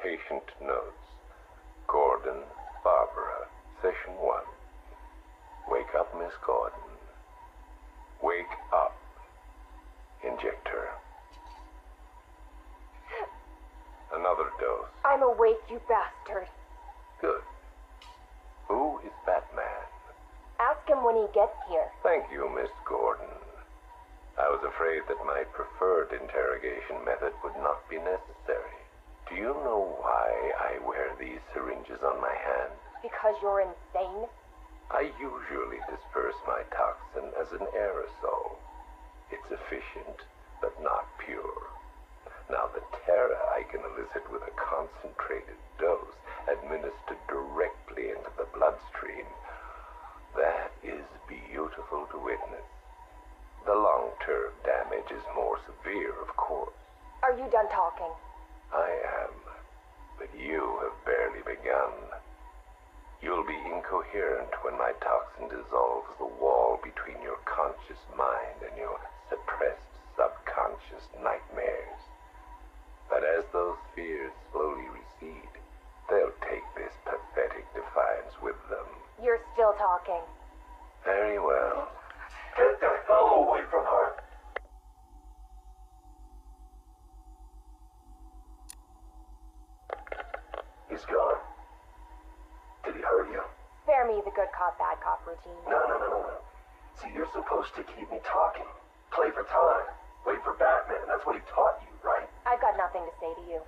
Patient notes. Gordon, Barbara, session 1. Wake up, Miss Gordon. Wake up. Inject her. Another dose. I'm awake, you bastard. Good. Who is Batman? Ask him when he gets here. Thank you, Miss Gordon. I was afraid that my preferred interrogation method would not be necessary. Do you know why I wear these syringes on my hand? Because you're insane? I usually disperse my toxin as an aerosol. It's efficient, but not pure. Now, the terror I can elicit with a concentrated dose administered directly into the bloodstream, that is beautiful to witness. The long-term damage is more severe, of course. Are you done talking? I am, but you have barely begun. You'll be incoherent when my toxin dissolves the wall between your conscious mind and your suppressed subconscious nightmares. But as those fears slowly recede, they'll take this pathetic defiance with them. You're still talking. Very well. Get the hell away from her! He's gone. Did he hurt you? Spare me the good cop, bad cop routine. No. See, you're supposed to keep me talking. Play for time. Wait for Batman. That's what he taught you, right? I've got nothing to say to you.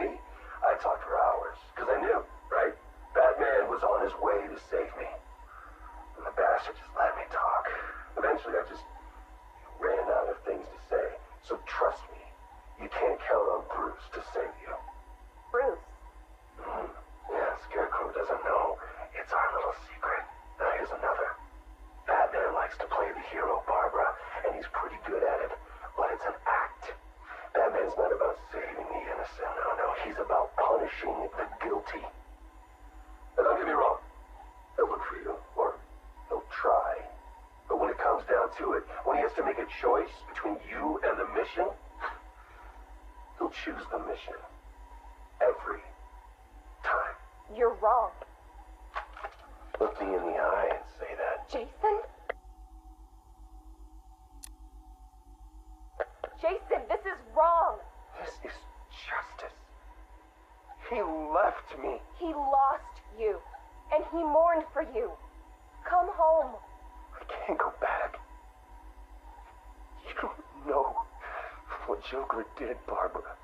Me? I talked for hours, because I knew, right? Batman was on his way to save me. And the bastard just let me talk. Eventually, I just ran out of things to say. So trust me, you can't count on Bruce to save you. Bruce? Yeah, Scarecrow doesn't know. It's our little secret. Now here's another. Batman likes to play the hero, Barbara, and he's pretty good at it. But it's an act. Batman's not about saving the innocent. No. He's about punishing the guilty. Now, don't get me wrong. He'll look for you, or he'll try. But when it comes down to it, when he has to make a choice between you and the mission, he'll choose the mission. Every time. You're wrong. Look me in the eye and say that. Jason? Jason, this is wrong. This is justice. He left me. He lost you, and he mourned for you. Come home. I can't go back. You don't know what Joker did, Barbara.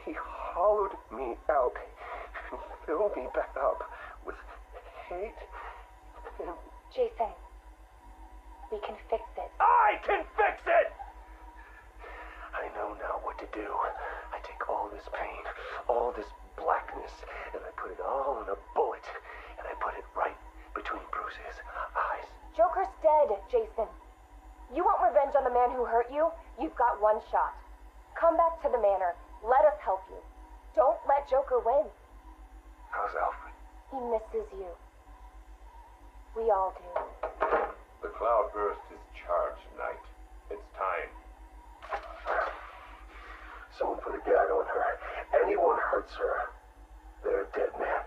He hollowed me out and filled me back up with hate and... Jason, we can fix it. I can fix it! I know now what to do. I take all this pain, all this blackness, and I put it all in a bullet, and I put it right between Bruce's eyes. Joker's dead, Jason. You want revenge on the man who hurt you? You've got one shot. Come back to the manor. Let us help you. Don't let Joker win. How's Alfred? He misses you. We all do. The cloudburst is charged, Knight. It's time. Someone put a gag on her. Anyone hurts her, they're a dead man.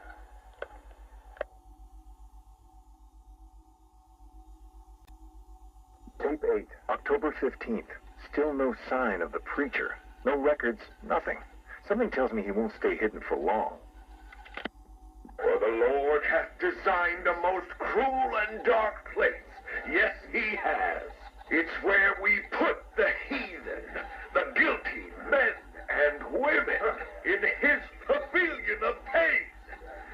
Tape 8, October 15th. Still no sign of the preacher. No records, nothing. Something tells me he won't stay hidden for long. For the Lord hath designed a most cruel and dark place. Yes, he has. It's where we put the heathen, the guilty men and women in his pavilion of pain,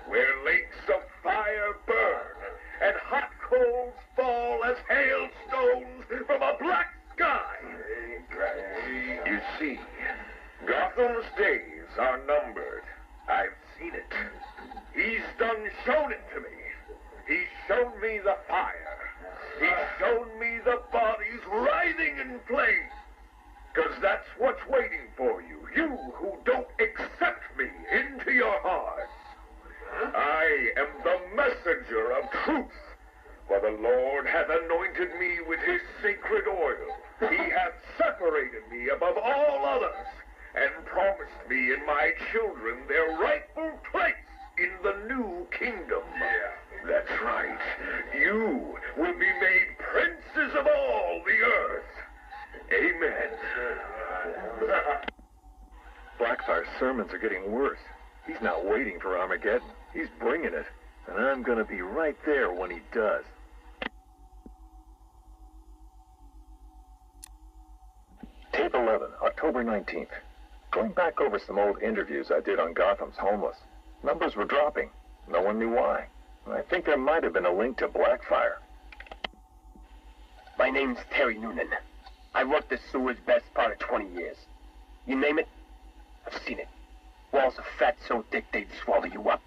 where lakes of fire burn and hot coals fall as hailstones from a black sky. You see, Gotham's days are numbered. I've seen it. He's done shown it to me. He's shown me the fire. He's shown me the bodies writhing in flames. 'Cause that's what's waiting for you, you who don't accept me into your hearts. I am the messenger of truth, for the Lord hath anointed me with his sacred oil. He hath separated me above all others, and promised me and my children their rightful place in the new kingdom. Yeah. That's right. You will be made princes of all the earth. Amen. Blackfire's sermons are getting worse. He's not waiting for Armageddon. He's bringing it. And I'm gonna be right there when he does. Tape 11, October 19th. Going back over some old interviews I did on Gotham's homeless. Numbers were dropping. No one knew why. I think there might have been a link to Blackfire. My name's Terry Noonan. I worked the sewers best part of 20 years. You name it, I've seen it. Walls of fat so thick they'd swallow you up.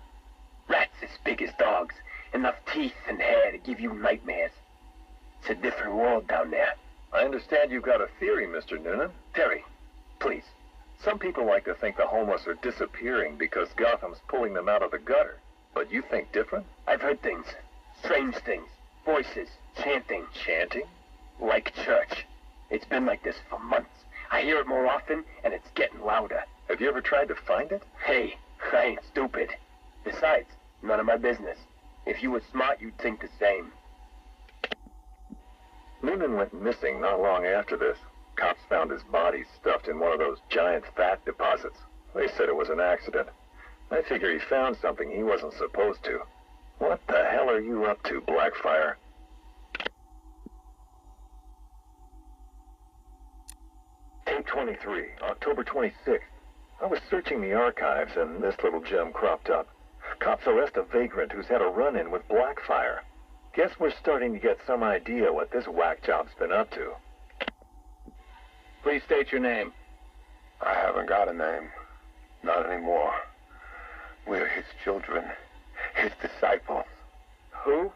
Rats as big as dogs. Enough teeth and hair to give you nightmares. It's a different world down there. I understand you've got a theory, Mr. Noonan. Terry, please. Some people like to think the homeless are disappearing because Gotham's pulling them out of the gutter. But you think different? I've heard things. Strange things. Voices. Chanting. Chanting? Like church. It's been like this for months. I hear it more often, and it's getting louder. Have you ever tried to find it? Hey, I ain't stupid. Besides, none of my business. If you were smart, you'd think the same. Noonan went missing not long after this. Cops found his body stuffed in one of those giant fat deposits. They said it was an accident. I figure he found something he wasn't supposed to. What the hell are you up to, Blackfire? Tape 23, October 26th. I was searching the archives and this little gem cropped up. Cops arrest a vagrant who's had a run-in with Blackfire. Guess we're starting to get some idea what this whack job's been up to. Please state your name. I haven't got a name. Not anymore. We're his children. His disciples. Who?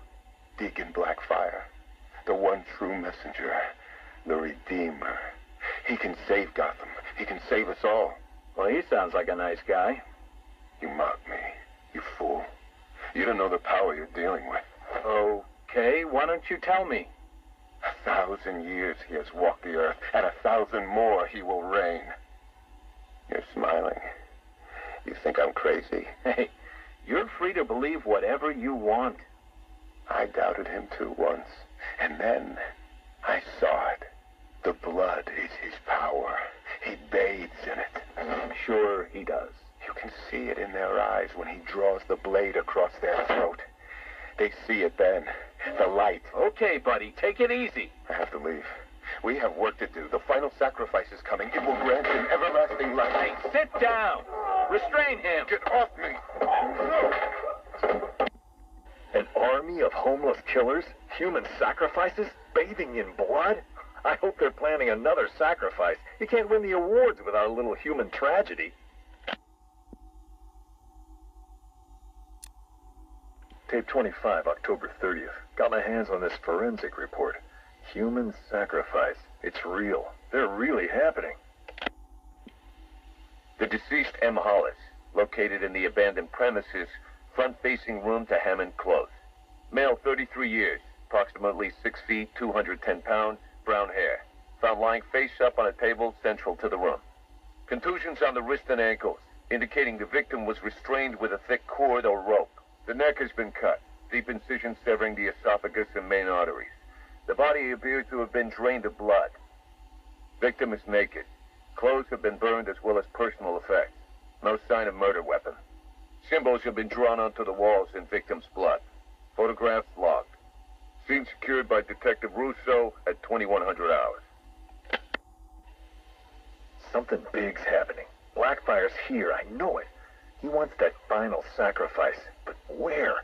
Deacon Blackfire. The one true messenger. The Redeemer. He can save Gotham. He can save us all. Well, he sounds like a nice guy. You mock me, you fool. You don't know the power you're dealing with. Okay, why don't you tell me? 1,000 years he has walked the earth, and 1,000 more he will reign. You're smiling. You think I'm crazy? Hey, you're free to believe whatever you want. I doubted him too once, and then I saw it. The blood is his power. He bathes in it. I'm sure he does. You can see it in their eyes when he draws the blade across their throat. They see it then. The light. Okay, buddy, take it easy. I have to leave. We have work to do. The final sacrifice is coming. It will grant him everlasting life. Hey, sit down. Restrain him. Get off me. An army of homeless killers? Human sacrifices? Bathing in blood? I hope they're planning another sacrifice. You can't win the awards without a little human tragedy. Tape 25, October 30th. Got my hands on this forensic report. Human sacrifice. It's real. They're really happening. The deceased M. Hollis, located in the abandoned premises, front-facing room to Hammond Close. Male, 33 years, approximately 6 feet, 210 pounds, brown hair. Found lying face up on a table central to the room. Contusions on the wrist and ankles, indicating the victim was restrained with a thick cord or rope. The neck has been cut, deep incisions severing the esophagus and main arteries. The body appears to have been drained of blood. Victim is naked. Clothes have been burned as well as personal effects. No sign of murder weapon. Symbols have been drawn onto the walls in victim's blood. Photographs logged. Scene secured by Detective Russo at 2100 hours. Something big's happening. Blackfire's here, I know it. He wants that final sacrifice, but where?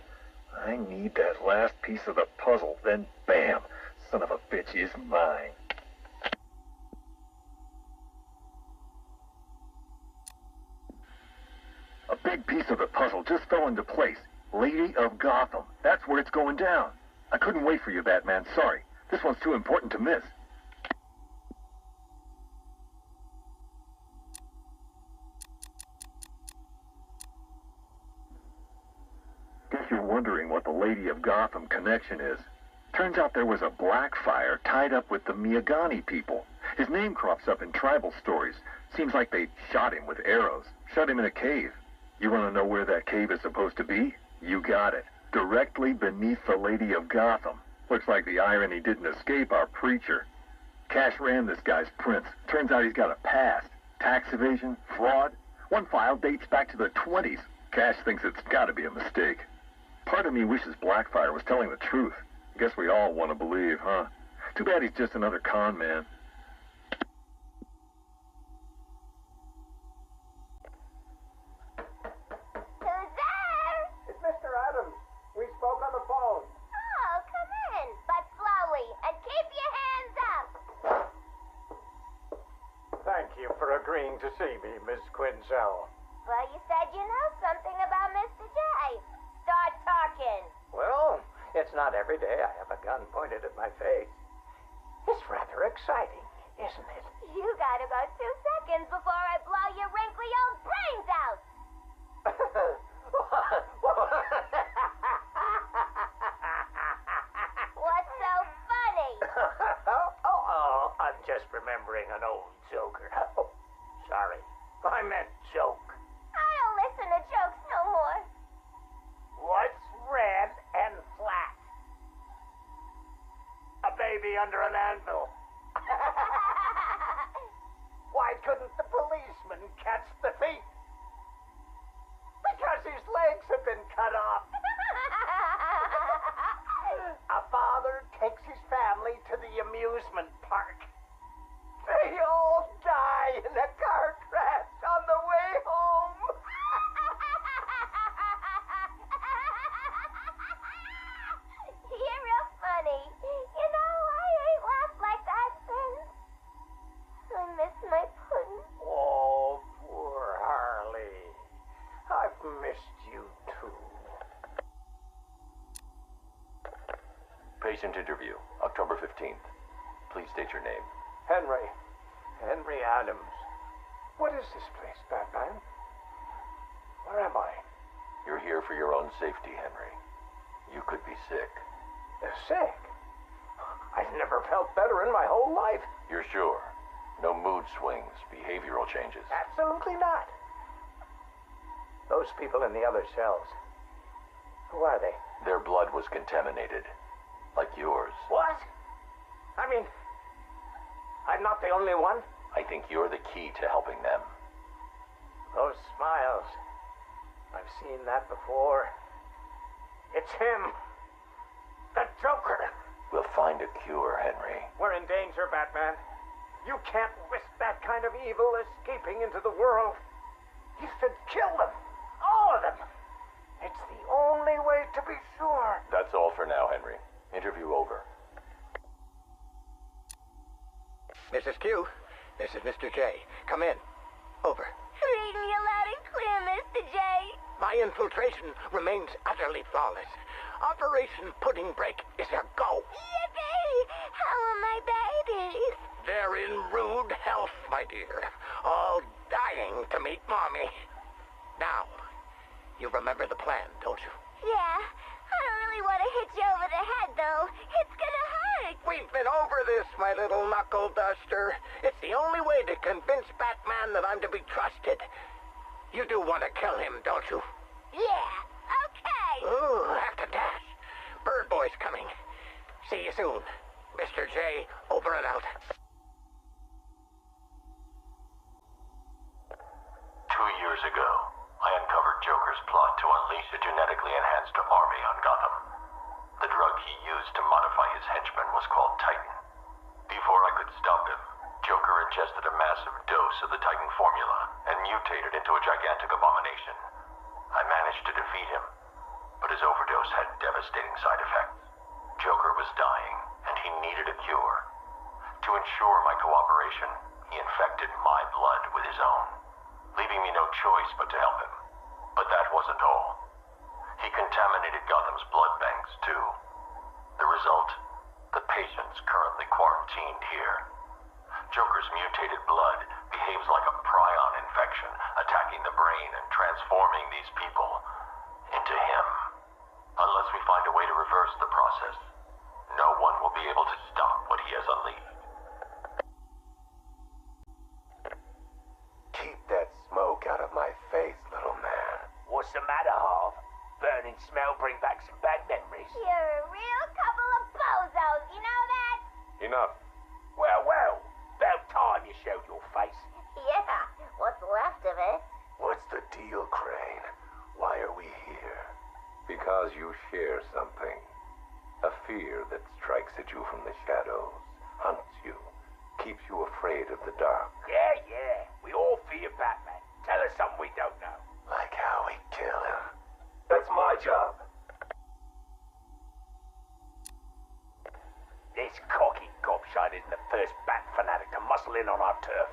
I need that last piece of the puzzle, then bam, son of a bitch is mine. A big piece of the puzzle just fell into place. Lady of Gotham. That's where it's going down. I couldn't wait for you, Batman. Sorry. This one's too important to miss. Guess you're wondering what the Lady of Gotham connection is. Turns out there was a Blackfire tied up with the Miyagani people. His name crops up in tribal stories. Seems like they shot him with arrows, shut him in a cave. You want to know where that cave is supposed to be? You got it. Directly beneath the Lady of Gotham. Looks like the irony didn't escape our preacher. Cash ran this guy's prints. Turns out he's got a past. Tax evasion, fraud. One file dates back to the 20s. Cash thinks it's got to be a mistake. Part of me wishes Blackfire was telling the truth. Guess we all want to believe, huh? Too bad he's just another con man. Who's there? It's Mr. Adams. We spoke on the phone. Oh, come in, but slowly, and keep your hands up. Thank you for agreeing to see me, Miss Quinzel. Well, you said you know something about Mr. J. Start talking. Well, it's not every day I have a gun pointed at my face. It's rather exciting, isn't it? You gotta go 2 seconds before I blow your wrinkly old brains out. What's so funny? I'm just remembering an old joker. Oh, sorry. I meant joke. I don't listen to jokes no more. What's red and flat? A baby under an anvil. Why couldn't the policeman catch the thief? Because his legs have been cut off. A father takes his family to the amusement park. They all die in a car crash on the way home. You're real funny. You know, I ain't laughed like that since. I miss my pudding. Oh, poor Harley. I've missed you too. Patient interview, October 15th. Please state your name. Henry Adams. What is this place, Batman? Where am I? You're here for your own safety, Henry. You could be sick. Sick? I've never felt better in my whole life. You're sure? No mood swings, behavioral changes. Absolutely not. Those people in the other cells. Who are they? Their blood was contaminated. Like yours. What? I mean, I'm not the only one. I think you're the key to helping them. Those smiles. I've seen that before. It's him. The Joker. We'll find a cure, Henry. We're in danger, Batman. You can't risk that kind of evil escaping into the world. You should kill them. All of them. It's the only way to be sure. That's all for now, Henry. Interview over. Mrs. Q, this is Mr. J. Come in. Over. Read me loud and clear, Mr. J. My infiltration remains utterly flawless. Operation Pudding Break is a go. Yippee! How are my babies? They're in rude health, my dear. All dying to meet Mommy. Now, you remember the plan, don't you? Yeah. I don't really want to hit you over the head, though. It's gonna hurt. We've been over this, my little knuckle duster. It's the only way to convince Batman that I'm to be trusted. You do want to kill him, don't you? Yeah. Okay. Ooh, have to dash. Bird Boy's coming. See you soon. Mr. J, over and out. 2 years ago, I uncovered Joker's plot to unleash a genetically enhanced army on Gotham. The drug he used to modify his henchmen was called Titan. Before I could stop him, Joker ingested a massive dose of the Titan formula and mutated into a gigantic abomination. I managed to defeat him, but his overdose had devastating side effects. Joker was dying, and he needed a cure. To ensure my cooperation, he infected my blood with his own, leaving me no choice but to help him. But that wasn't all. He contaminated Gotham's blood banks, too. The result? The patient's currently quarantined here. Joker's mutated blood behaves like a prion infection, attacking the brain and transforming these people into him. Unless we find a way to reverse the process, no one will be able to stop what he has unleashed. smell bring back some bad memories. You're a real couple of bozos, you know that? Enough. Well, about time you showed your face. Yeah, what's left of it? What's the deal, Crane? Why are we here? Because you share something. A fear that strikes at you from the shadows, hunts you, keeps you afraid of the dark. Yeah, we all fear Batman. Tell us something we don't know. Like how we kill him. That's my job. This cocky gobshite isn't the first bat fanatic to muscle in on our turf.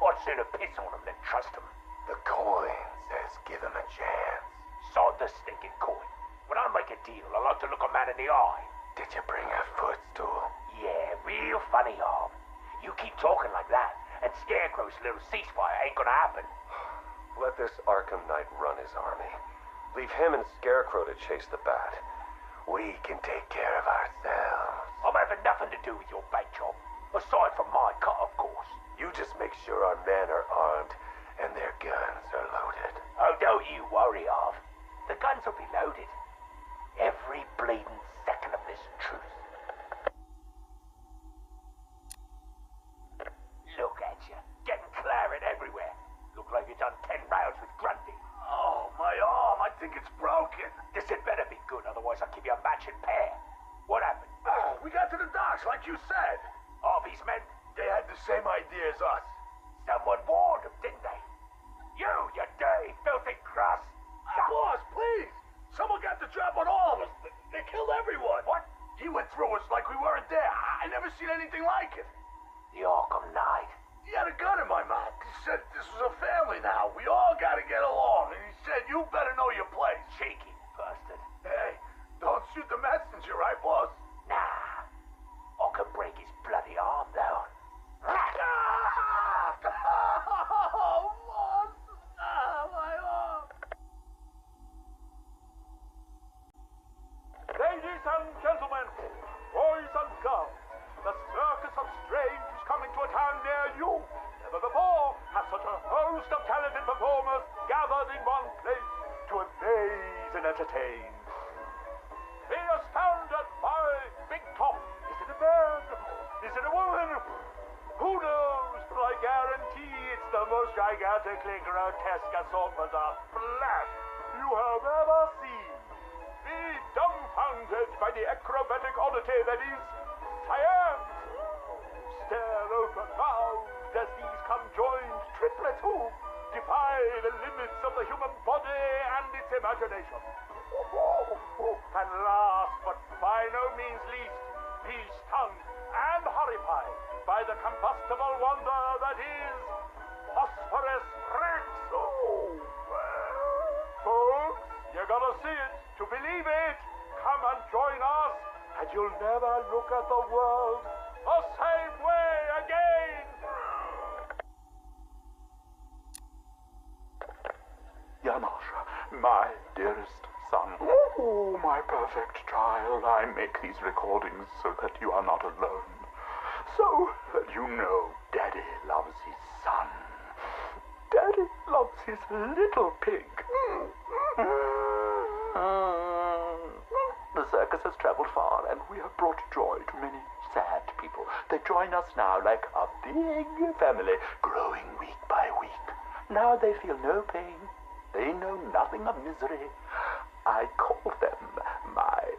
I'd sooner piss on him than trust him. The coin says give him a chance. Sod the stinking coin. When I make a deal, I like to look a man in the eye. Did you bring a footstool? Yeah, real funny, Arv. You keep talking like that, and Scarecrow's little ceasefire ain't gonna happen. Let this Arkham Knight run his army. Leave him and Scarecrow to chase the bat. We can take care of ourselves. I'm having nothing to do with your bait job. Aside from my cut, of course. You just make sure our men are armed and their guns are loaded. Oh, don't you worry, Arv. The guns will be loaded. Every bleeding second of this truce. Look at you, getting claret everywhere. Look like you've done 10 rounds with Grundy. Oh, my arm. I think it's broken. This had better be good, otherwise I'll give you a matching pair. What happened? Oh, we got to the docks like you said. Harvey's men? They had the same idea as us. Someone warned them, didn't they? You dirty, filthy cross. Boss, please. Someone got the drop on all of us. They killed everyone. What? He went through us like we weren't there. I never seen anything like it. The Arkham Knight. He had a gun in my mouth. He said this was a family now. We all gotta get along. And he said, you better know your place. Cheeky bastard. Hey, don't shoot the messenger, right, boss? Nah. I can break his bloody arm, though. Oh, boss. My arm. Ladies and gentlemen, boys and girls, the Circus of Strange is coming to a town near you. Never before has such a host of talented performers gathered in one place to amaze and entertain. Be astounded by Big Top. Is it a man? Is it a woman? Who knows? But I guarantee it's the most gigantically grotesque assortment of flesh you have ever seen. Be dumbfounded by the acrobatic oddity that is science. Stare open-mouthed as these conjoined triplets who defy the limits of the human body and its imagination. And last but by no means least, be stunned and horrified by the combustible wonder that is phosphorus bricks. Folks, you gotta see it to believe it. Come and join us, and you'll never look at the world the same way again. Yamashita, my dearest son. Oh, my perfect child. I make these recordings so that you are not alone. So that you know Daddy loves his son. Daddy loves his little pig. The circus has traveled far, and we have brought joy to many sad people. They join us now like a big family, growing week by week. Now they feel no pain. They know nothing of misery. I call them my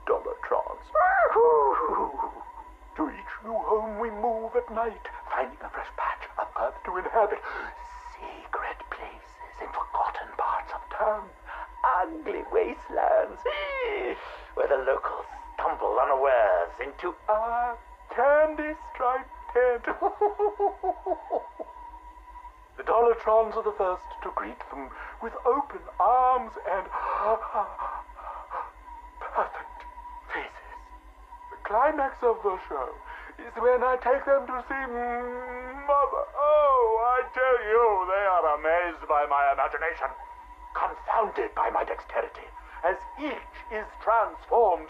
Dollartrons. To each new home we move at night, finding a fresh patch of earth to inhabit. Secret places in forgotten parts of town. Ugly wastelands where the locals stumble unawares into our candy-striped tent. The Dollartrons are the first to greet them with open arms and perfect faces. The climax of the show is when I take them to see Mother. Oh, I tell you, they are amazed by my imagination, confounded by my dexterity, as each is transformed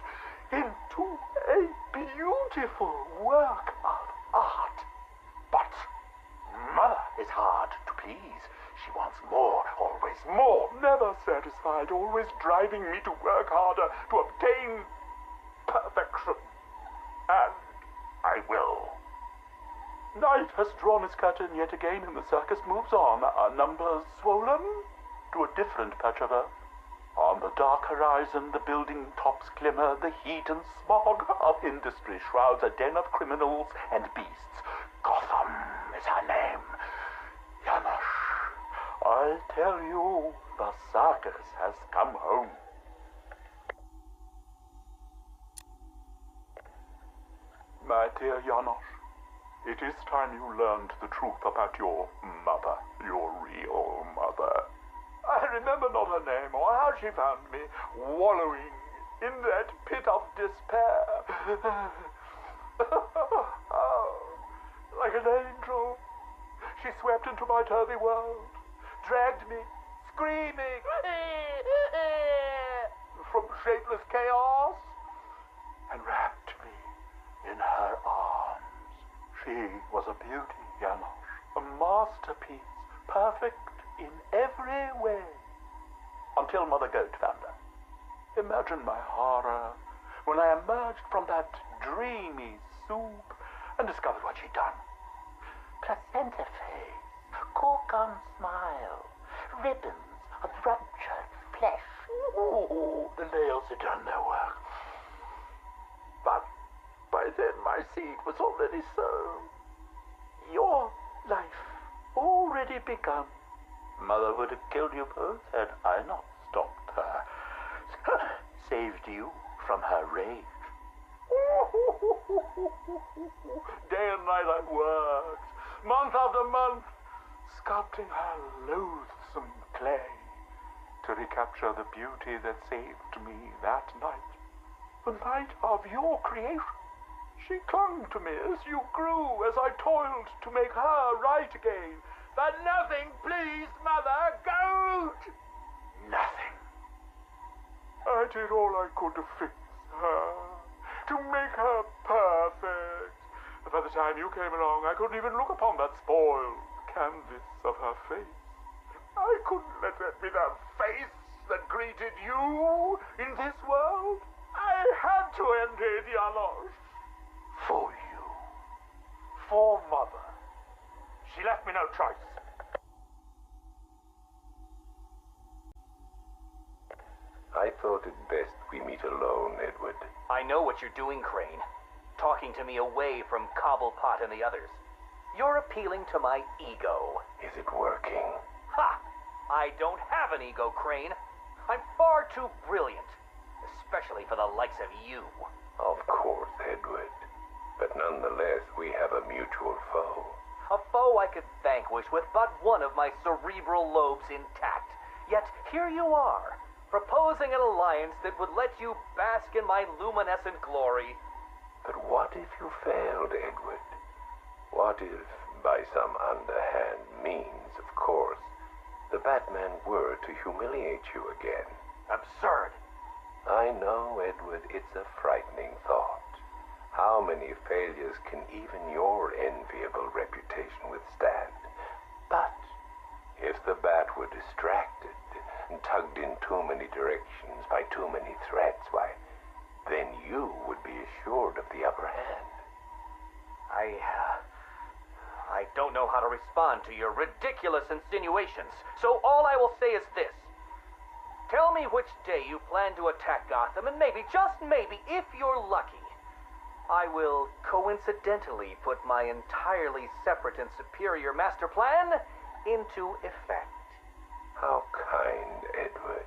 into a beautiful work of art. But Mother is hard to please. She wants more, always more, never satisfied, always driving me to work harder to obtain perfection. And I will. Night has drawn its curtain yet again, and the circus moves on. Our numbers swollen to a different patch of earth. On the dark horizon, the building tops glimmer. The heat and smog of industry shrouds a den of criminals and beasts. Gotham is her name. Janosch, I tell you, the circus has come home. My dear Janosch, it is time you learned the truth about your mother, your real mother. I remember not her name or how she found me, wallowing in that pit of despair. Oh, like an angel, she swept into my turvy world, dragged me, screaming, from shapeless chaos, and wrapped me in her arms. She was a beauty, Janosch, a masterpiece, perfect in every way, until Mother Goat found her. Imagine my horror when I emerged from that dreamy soup and discovered what she'd done. Placenta face, cork-on smile, ribbons of ruptured flesh. Ooh, the nails had done their work. But by then my seed was already sown. Your life already begun. Mother would have killed you both had I not stopped her. Saved you from her rage. Day and night I worked, month after month, sculpting her loathsome clay to recapture the beauty that saved me that night. The night of your creation. She clung to me as you grew, as I toiled to make her right again. But nothing pleased Mother Goat! Nothing. I did all I could to fix her, to make her perfect. But by the time you came along, I couldn't even look upon that spoiled canvas of her face. I couldn't let that be the face that greeted you in this world. I had to end it, Janosch. For you. For Mother. She left me no choice. I thought it best we meet alone, Edward. I know what you're doing, Crane. Talking to me away from Cobblepot and the others. You're appealing to my ego. Is it working? Ha! I don't have an ego, Crane. I'm far too brilliant. Especially for the likes of you. Of course, Edward. But nonetheless, we have a mutual foe. A foe I could vanquish with but one of my cerebral lobes intact. Yet here you are, proposing an alliance that would let you bask in my luminescent glory. But what if you failed, Edward? What if, by some underhand means, of course, the Batman were to humiliate you again? Absurd. I know, Edward, it's a frightening thought. How many failures can even your enviable reputation withstand? But if the Bat were distracted and tugged in too many directions by too many threats, why, then you would be assured of the upper hand. I don't know how to respond to your ridiculous insinuations, so all I will say is this. Tell me which day you plan to attack Gotham, and maybe, just maybe, if you're lucky, I will coincidentally put my entirely separate and superior master plan into effect. How kind, Edward.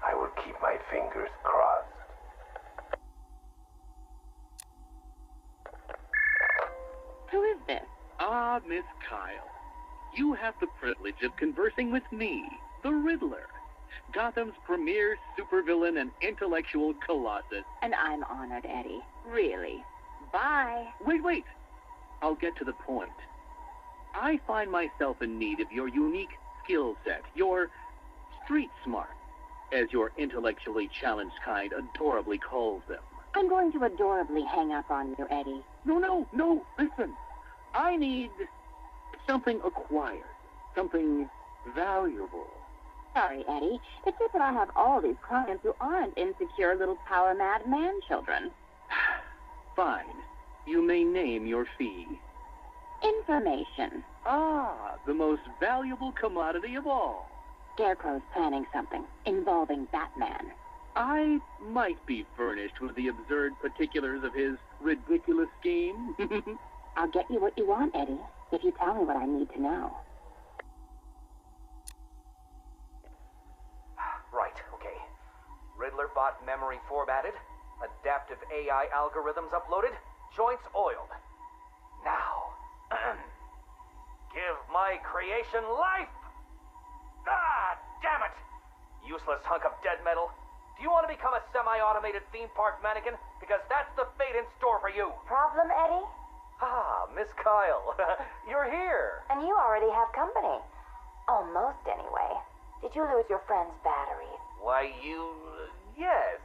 I will keep my fingers crossed. Who is this? Ah, Miss Kyle. You have the privilege of conversing with me, the Riddler, Gotham's premier supervillain and intellectual colossus. And I'm honored, Eddie. Really. Bye. Wait. I'll get to the point. I find myself in need of your unique skill set, your street smart, as your intellectually challenged kind adorably calls them. I'm going to adorably hang up on you, Eddie. No, listen. I need something acquired, something valuable. Sorry, Eddie. It's just that I have all these clients who aren't insecure little power-mad man-children. Fine. You may name your fee. Information. Ah, the most valuable commodity of all. Scarecrow's planning something involving Batman. I might be furnished with the absurd particulars of his ridiculous scheme. I'll get you what you want, Eddie, if you tell me what I need to know. Right, okay. Riddler bot memory formatted, adaptive AI algorithms uploaded, joints oiled. Now, give my creation life! Ah, damn it! Useless hunk of dead metal. Do you want to become a semi-automated theme park mannequin? Because that's the fate in store for you. Problem, Eddie? Ah, Miss Kyle, you're here. And you already have company. Almost, anyway. Did you lose your friend's batteries? Why, yes.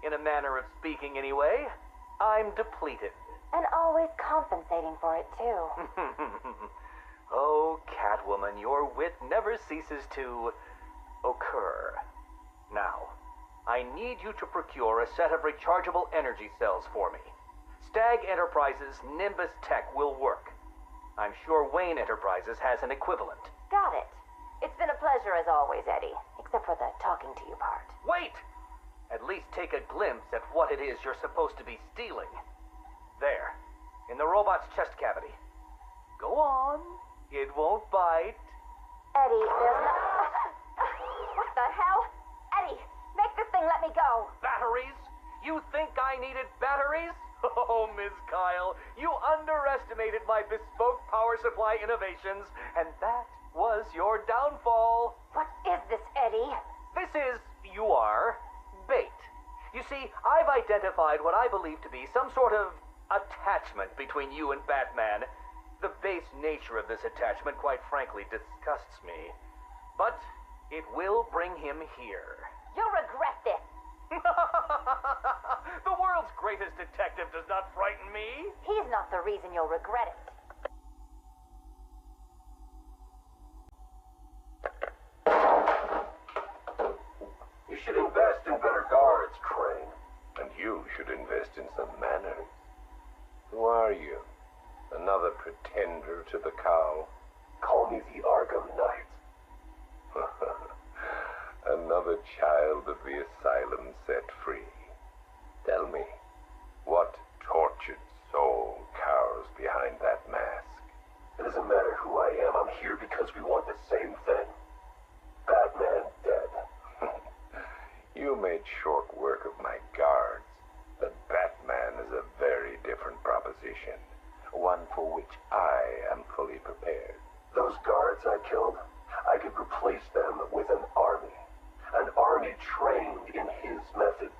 In a manner of speaking, anyway. I'm depleted. And always compensating for it, too. Oh, Catwoman, your wit never ceases to occur. Now, I need you to procure a set of rechargeable energy cells for me. Stag Enterprises' Nimbus Tech will work. I'm sure Wayne Enterprises has an equivalent. Got it. It's been a pleasure as always, Eddie. Except for the talking to you part. Wait! At least take a glimpse at what it is you're supposed to be stealing. There, in the robot's chest cavity. Go on. It won't bite. Eddie, there's no... What the hell? Eddie, make this thing let me go. Batteries? You think I needed batteries? Oh, Ms. Kyle, you underestimated my bespoke power supply innovations, and that was your downfall. What is this, Eddie? This is, bait. You see, I've identified what I believe to be some sort of attachment between you and Batman. The base nature of this attachment, quite frankly, disgusts me. But it will bring him here. You'll regret this. The world's greatest detective does not frighten me. He's not the reason you'll regret it. You should invest in better guards, Crane. And you should invest in some manners. Who are you? Another pretender to the cow? Call me the Arkham Knight. Another child of the asylum set free. Tell me, what tortured soul cowers behind that mask? It doesn't matter who I am. I'm here because we want the same thing. Batman dead. You made short work of my guards, but Batman is a very different proposition. One for which I am fully prepared. Those guards I killed, I could replace them with an army. An army trained in his methods.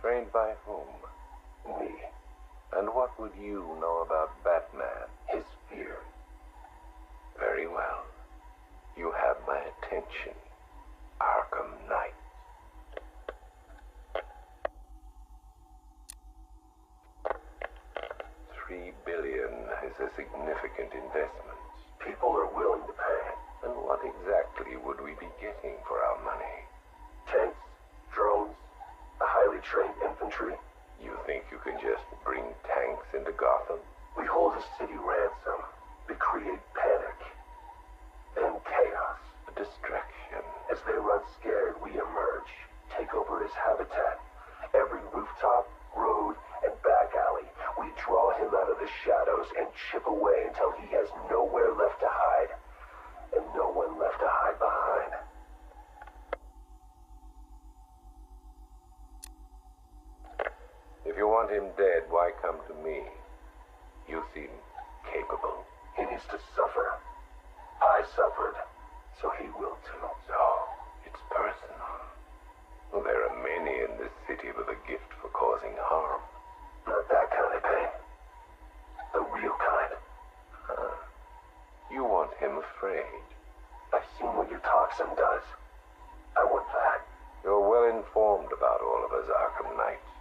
Trained by whom? Me. And what would you know about Batman? His fear. Very well. You have my attention, Arkham Knight. $3 billion is a significant investment. People are willing to pay. And what exactly would we be getting for our money? Tanks, drones, a highly trained infantry. You think you can just bring tanks into Gotham? We hold a city ransom. We create panic. Then chaos. A distraction. As they run scared, we emerge. Take over his habitat. Every rooftop, road, and back alley. We draw him out of the shadows and chip away until he has nowhere left to hide. And no one left to hide behind. If you want him dead, why come to me? You seem capable. He needs to suffer. I suffered, so he will too. So, it's personal. Well, there are many in this city with a gift for causing harm. Not that kind of pain. The real kind. You want him afraid. I've seen what your toxin does. I want that. You're well informed about all of us Arkham Knights.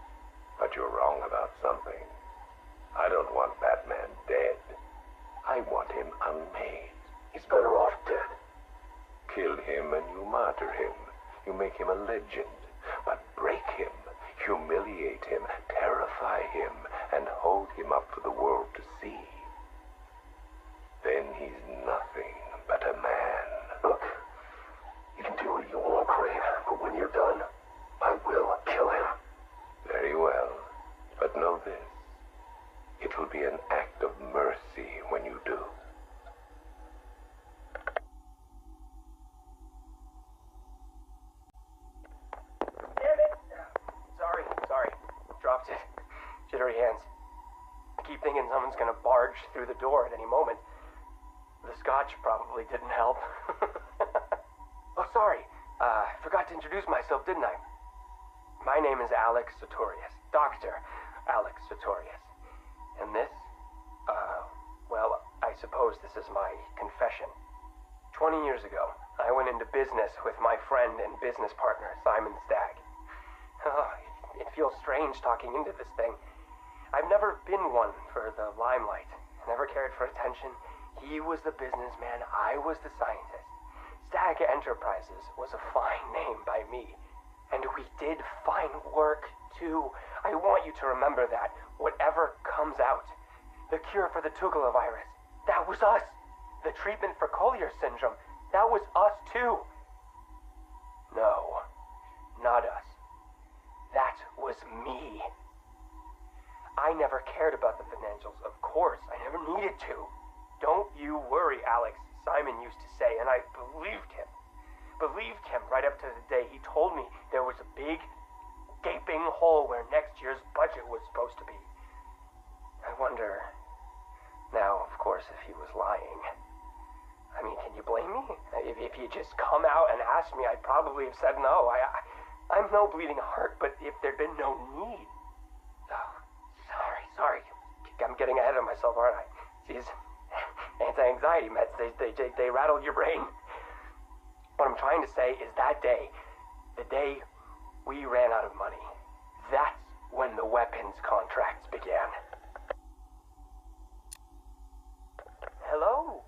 But you're wrong about something. I don't want Batman dead. I want him unmade. He's better off dead. kill him and you martyr him. You make him a legend. But break him, humiliate him, terrify him, and hold him up for the world to see. Then he's nothing but a man. Look, you can do what you want, Crane, but when you're done, I will kill him. Very well, but know this. It will be an act of mercy when you do. Damn it! Sorry. Dropped it. Jittery hands. I keep thinking someone's gonna barge through the door at any moment. The scotch probably didn't help. Oh, sorry. Forgot to introduce myself, didn't I? My name is Alex Sartorius. Dr. Alex Sartorius. And this? Well, I suppose this is my confession. 20 years ago, I went into business with my friend and business partner, Simon Stagg. Oh, it feels strange talking into this thing. I've never been one for the limelight. Never cared for attention. He was the businessman, I was the scientist. Stagg Enterprises was a fine name by me. And we did fine work, too. I want you to remember that. Whatever comes out. The cure for the Tugela virus, that was us. The treatment for Collier syndrome, that was us, too. No, not us. That was me. I never cared about the financials, of course. I never needed to. Don't you worry, Alex, Simon used to say, and I believed him. Believed him right up to the day he told me there was a big, gaping hole where next year's budget was supposed to be. I wonder, now, of course, if he was lying. I mean, can you blame me? If he just come out and asked me, I'd probably have said no. I'm no bleeding heart, but if there'd been no need. Oh, sorry. I'm getting ahead of myself, aren't I? These anti-anxiety meds, they rattle your brain. What I'm trying to say is that day, the day we ran out of money, that's when the weapons contracts began. Hello?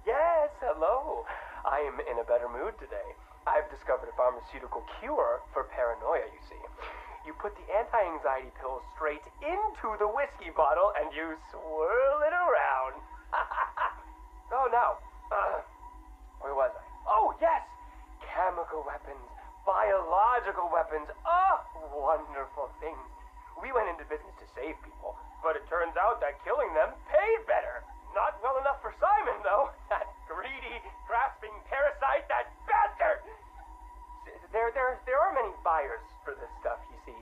Yes, hello. I am in a better mood today. I've discovered a pharmaceutical cure for paranoia, you see. You put the anti-anxiety pills straight into the whiskey bottle and you swirl it around. Oh, no. Where was I? Oh, yes! Chemical weapons, biological weapons. Oh, wonderful things. We went into business to save people, but it turns out that killing them paid better. Not well enough for Simon, though. That greedy, grasping parasite, that bastard! There are many buyers for this stuff, you see.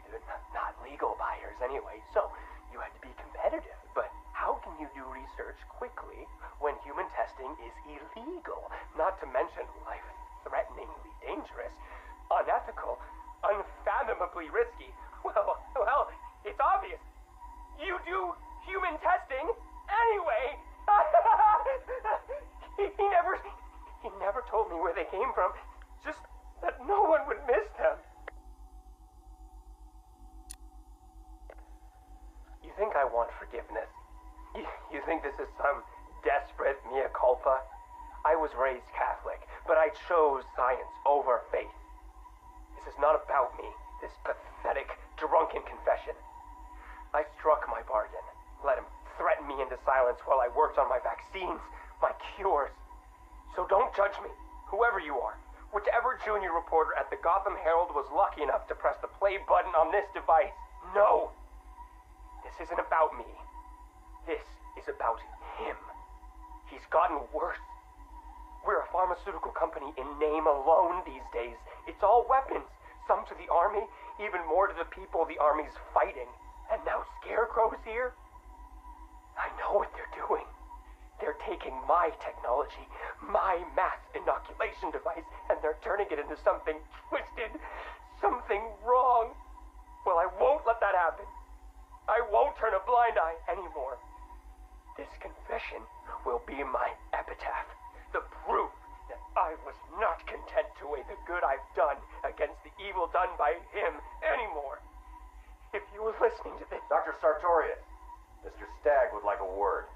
Not legal buyers, anyway, so you had to be competitive. But how can you do research quickly when human testing is illegal? Not to mention life-threateningly dangerous, unethical, unfathomably risky. Well, it's obvious. You do human testing anyway. He never told me where they came from. Just that no one would miss them. You think I want forgiveness? You think this is some desperate mea culpa? I was raised Catholic, but I chose science over faith. This is not about me, this pathetic, drunken confession. I struck my bargain, let him threaten me into silence while I worked on my vaccines, my cures. So don't judge me, whoever you are. Whichever junior reporter at the Gotham Herald was lucky enough to press the play button on this device. No! This isn't about me. This is about him. He's gotten worse. We're a pharmaceutical company in name alone these days. It's all weapons. Some to the army, even more to the people the army's fighting. And now Scarecrow's here? I know what they're doing. They're taking my technology, my mass inoculation device, and they're turning it into something twisted, something wrong. Well, I won't let that happen. I won't turn a blind eye anymore. This confession will be my epitaph, the proof that I was not content to weigh the good I've done against the evil done by him anymore. If you were listening to this... Dr. Sartorius, Mr. Stagg would like a word.